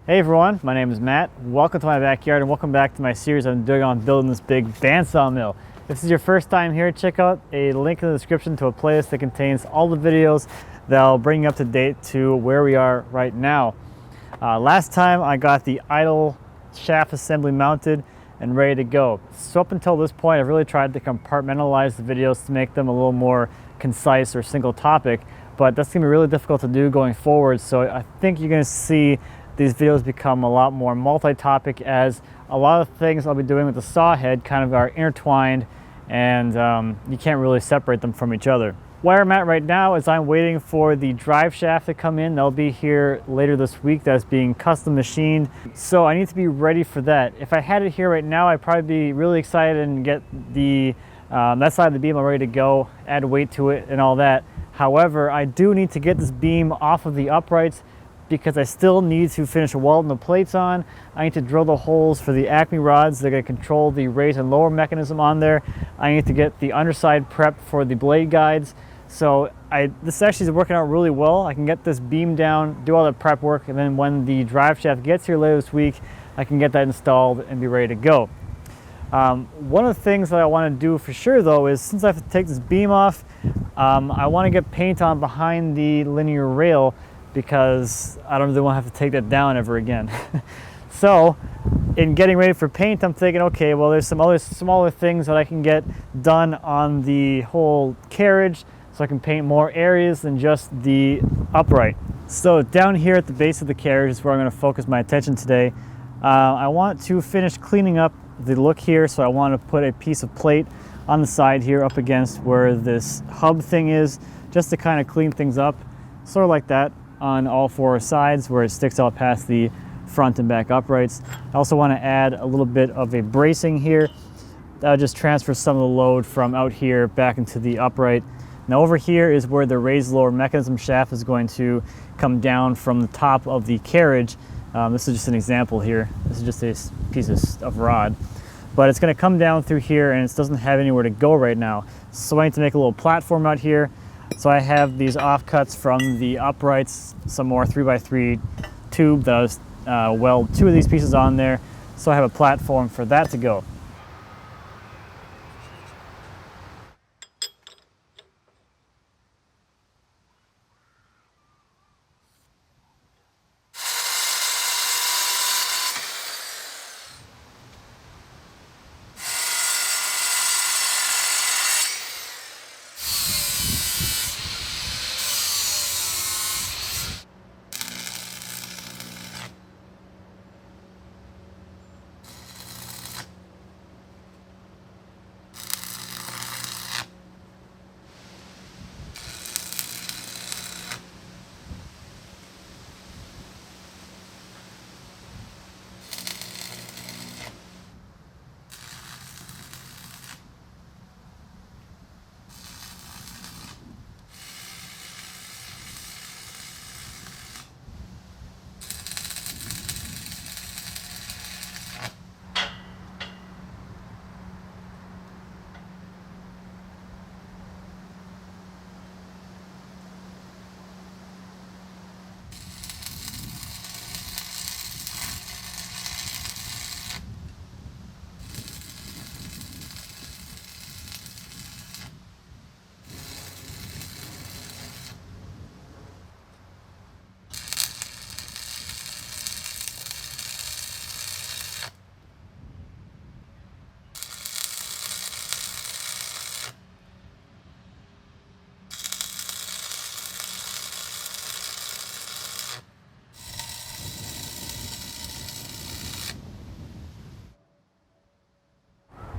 Hey everyone, my name is Matt. Welcome to my backyard and welcome back to my series I'm doing on building this big bandsaw mill. If this is your first time here, check out a link in the description to a playlist that contains all the videos that'll bring you up to date to where we are right now. Last time I got the idle shaft assembly mounted and ready to go. So up until this point, I've really tried to compartmentalize the videos to make them a little more concise or single topic, but that's gonna be really difficult to do going forward. So I think you're gonna see these videos become a lot more multi-topic, as a lot of things I'll be doing with the saw head kind of are intertwined and you can't really separate them from each other. Where I'm at right now is I'm waiting for the drive shaft to come in. They'll be here later this week. That's being custom machined. So I need to be ready for that. If I had it here right now, I'd probably be really excited and get the that side of the beam all ready to go, add weight to it and all that. However, I do need to get this beam off of the uprights because I still need to finish welding the plates on. I need to drill the holes for the Acme rods that are going to control the raise and lower mechanism on there. I need to get the underside prepped for the blade guides. So this actually is working out really well. I can get this beam down, do all the prep work, and then when the drive shaft gets here later this week, I can get that installed and be ready to go. One of the things that I want to do for sure though is, since I have to take this beam off, I want to get paint on behind the linear rail, because I don't really want to have to take that down ever again. So in getting ready for paint, I'm thinking, okay, well, there's some other smaller things that I can get done on the whole carriage so I can paint more areas than just the upright. So down here at the base of the carriage is where I'm going to focus my attention today. I want to finish cleaning up the look here, so I want to put a piece of plate on the side here up against where this hub thing is, just to kind of clean things up, sort of like that, on all four sides where it sticks out past the front and back uprights. I also want to add a little bit of a bracing here. That'll just transfer some of the load from out here back into the upright. Now over here is where the raised lower mechanism shaft is going to come down from the top of the carriage. This is just an example here. This is just a piece of rod. But it's going to come down through here and it doesn't have anywhere to go right now. So I need to make a little platform out here. So I have these offcuts from the uprights, some more 3x3 tube that I'll weld two of these pieces on there. So I have a platform for that to go.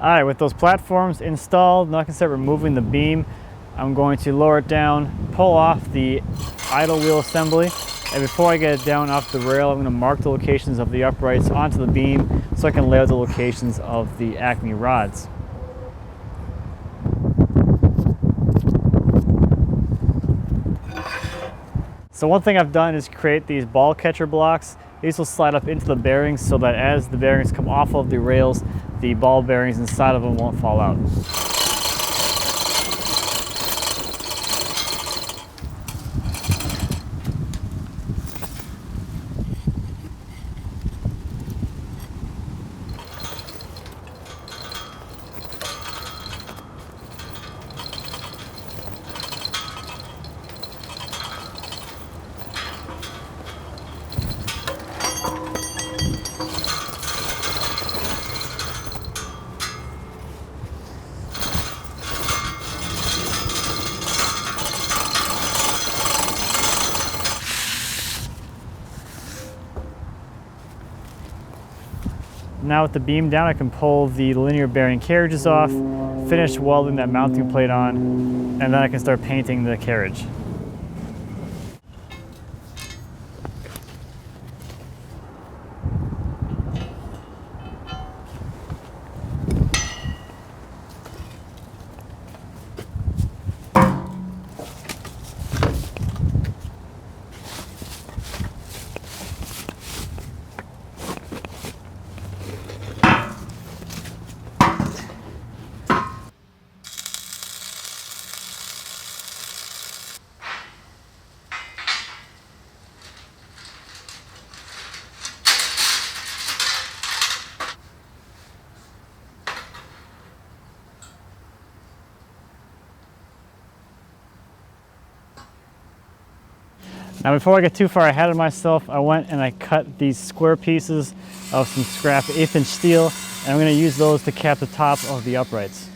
All right, with those platforms installed, now I can start removing the beam. I'm going to lower it down, pull off the idle wheel assembly, and before I get it down off the rail, I'm going to mark the locations of the uprights onto the beam so I can lay out the locations of the Acme rods. So one thing I've done is create these ball catcher blocks. These will slide up into the bearings so that as the bearings come off of the rails, the ball bearings inside of them won't fall out. Now with the beam down, I can pull the linear bearing carriages off, finish welding that mounting plate on, and then I can start painting the carriage. Now before I get too far ahead of myself, I went and I cut these square pieces of some scrap 1/8" steel, and I'm going to use those to cap the top of the uprights.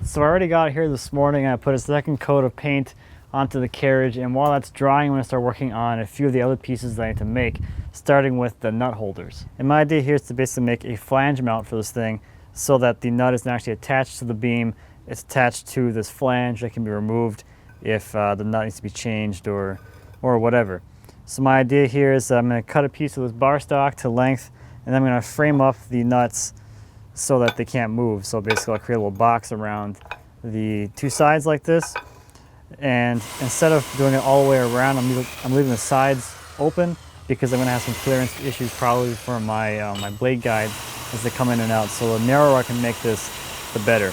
So I already got here this morning. I put a second coat of paint onto the carriage, and while that's drying, I'm going to start working on a few of the other pieces that I need to make, starting with the nut holders. And my idea here is to basically make a flange mount for this thing so that the nut isn't actually attached to the beam. It's attached to this flange that can be removed if the nut needs to be changed or whatever. So my idea here is I'm going to cut a piece of this bar stock to length, and then I'm going to frame up the nuts so that they can't move. So basically I'll create a little box around the two sides like this, and instead of doing it all the way around, I'm leaving the sides open because I'm going to have some clearance issues probably for my my blade guides as they come in and out. So the narrower I can make this, the better.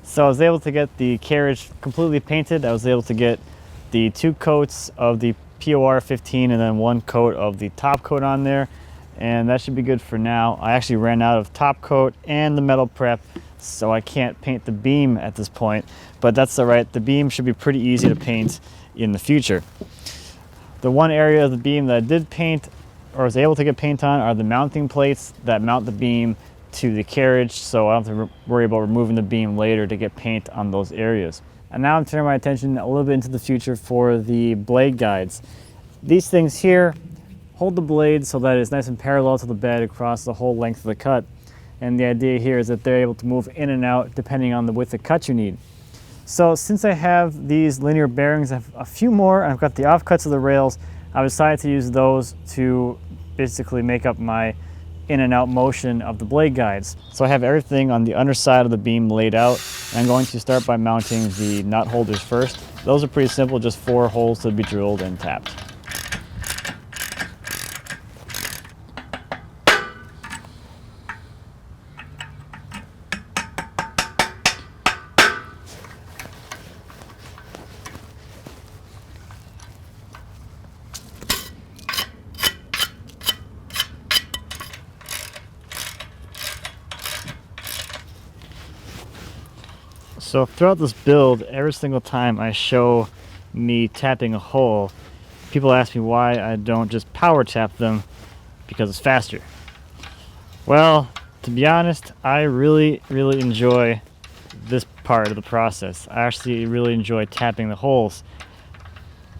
So I was able to get the carriage completely painted. I was able to get the 2 coats of the POR 15 and then 1 coat of the top coat on there, and that should be good for now. I actually ran out of top coat and the metal prep, so I can't paint the beam at this point, but that's all right. The beam should be pretty easy to paint in the future. The one area of the beam that I did paint or was able to get paint on are the mounting plates that mount the beam to the carriage, so I don't have to worry about removing the beam later to get paint on those areas. And now I'm turning my attention a little bit into the future for the blade guides. These things here hold the blade so that it's nice and parallel to the bed across the whole length of the cut. And the idea here is that they're able to move in and out depending on the width of cut you need. So since I have these linear bearings, I have a few more, and I've got the offcuts of the rails, I decided to use those to basically make up my in and out motion of the blade guides. So I have everything on the underside of the beam laid out, and I'm going to start by mounting the nut holders first. Those are pretty simple, just 4 holes to be drilled and tapped. So throughout this build, every single time I show me tapping a hole, people ask me why I don't just power tap them because it's faster. Well, to be honest, I really enjoy this part of the process. I actually really enjoy tapping the holes,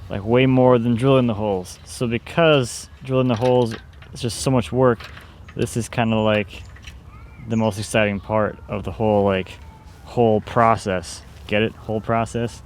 like way more than drilling the holes. So because drilling the holes is just so much work, this is kind of like the most exciting part of the whole process. Get it? Whole process?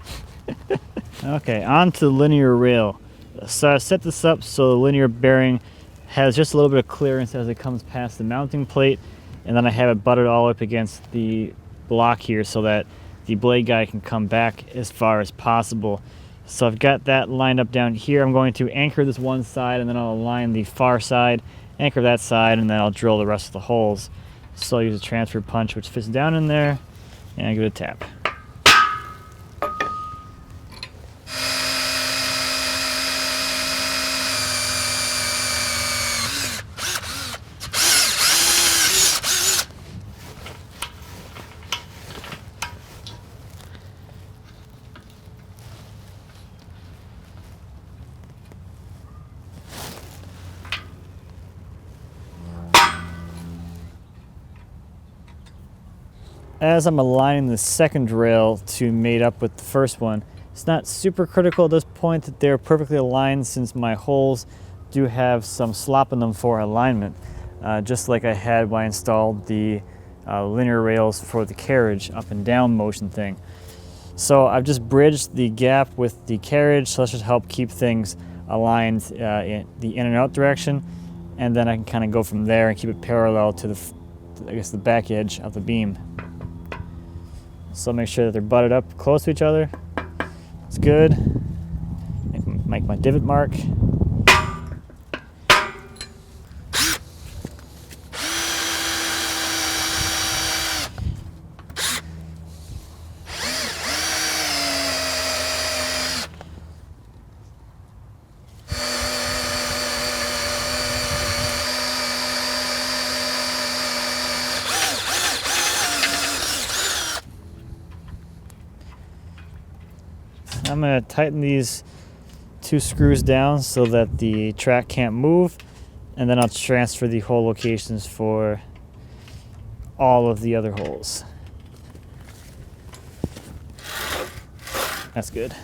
Okay, on to the linear rail. So I set this up so the linear bearing has just a little bit of clearance as it comes past the mounting plate, and then I have it butted all up against the block here so that the blade guide can come back as far as possible. So I've got that lined up down here. I'm going to anchor this one side, and then I'll align the far side, anchor that side, and then I'll drill the rest of the holes. So I'll use a transfer punch which fits down in there, and I give it a tap. As I'm aligning the second rail to mate up with the first one, it's not super critical at this point that they're perfectly aligned, since my holes do have some slop in them for alignment, just like I had when I installed the linear rails for the carriage up and down motion thing. So I've just bridged the gap with the carriage, so that should help keep things aligned in the in and out direction, and then I can kind of go from there and keep it parallel to the back edge of the beam. So make sure that they're butted up close to each other. It's good. Make my divot mark. I'm going to tighten these 2 screws down so that the track can't move, and then I'll transfer the hole locations for all of the other holes. That's good.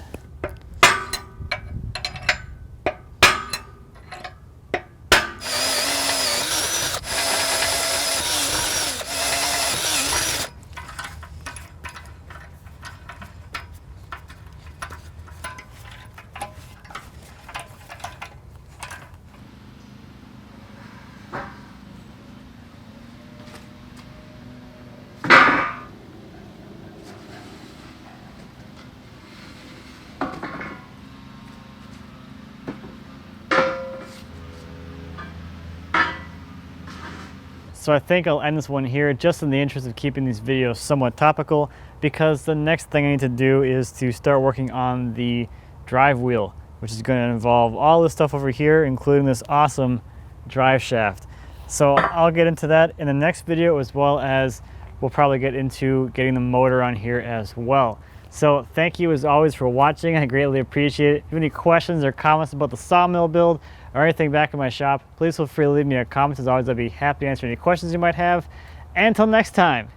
So I think I'll end this one here, just in the interest of keeping these videos somewhat topical, because the next thing I need to do is to start working on the drive wheel, which is going to involve all this stuff over here, including this awesome drive shaft. So I'll get into that in the next video, as well as we'll probably get into getting the motor on here as well. So thank you as always for watching. I greatly appreciate it. If you have any questions or comments about the sawmill build or anything back in my shop, please feel free to leave me a comment. As always, I'd be happy to answer any questions you might have. And until next time,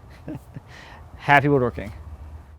happy woodworking.